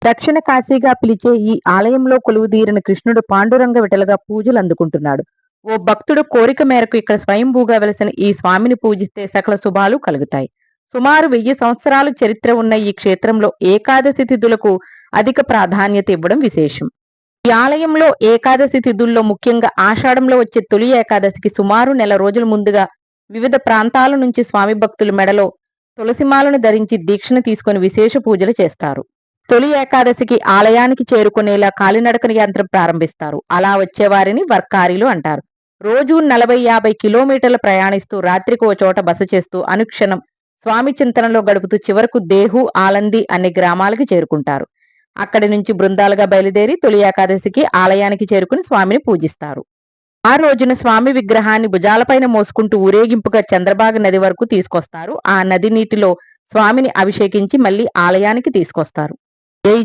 దక్షిణ కాశీగా పిలిచే ఈ ఆలయంలో కొలువుదీరిన కృష్ణుడు పాండురంగ విఠలుగా పూజలు అందుకుంటున్నాడు. ఓ భక్తుడు కోరిక మేరకు ఇక్కడ స్వయంభూగా వెలసిన ఈ స్వామిని పూజిస్తే సకల శుభాలు కలుగుతాయి. సుమారు 1000 సంవత్సరాలు చరిత్ర ఉన్న ఈ క్షేత్రంలో ఏకాదశి తిథులకు అధిక ప్రాధాన్యత ఇవ్వడం విశేషం. ఈ ఆలయంలో ఏకాదశి తిథుల్లో ముఖ్యంగా ఆషాఢంలో వచ్చే తొలి ఏకాదశికి సుమారు నెల రోజుల ముందుగా వివిధ ప్రాంతాల నుంచి స్వామి భక్తులు మెడలో తులసిమాలను ధరించి దీక్షను తీసుకొని విశేష పూజలు చేస్తారు. తొలి ఏకాదశికి ఆలయానికి చేరుకునేలా కాలినడకన యంత్రం ప్రారంభిస్తారు. అలా వచ్చేవారిని వర్కారీలు అంటారు. రోజు 40-50 కిలోమీటర్లు ప్రయాణిస్తూ రాత్రికి ఓ చోట బస చేస్తూ అనుక్షణం స్వామి చింతనలో గడుపుతూ చివరకు దేహు, ఆలంది అనే గ్రామాలకు చేరుకుంటారు. అక్కడి నుంచి బృందాలుగా బయలుదేరి తొలి ఏకాదశికి ఆలయానికి చేరుకుని స్వామిని పూజిస్తారు. ఆ రోజున స్వామి విగ్రహాన్ని భుజాలపైన మోసుకుంటూ ఊరేగింపుగా చంద్రబాగ నది వరకు తీసుకొస్తారు. ఆ నది నీటిలో స్వామిని అభిషేకించి మళ్ళీ ఆలయానికి తీసుకొస్తారు. జై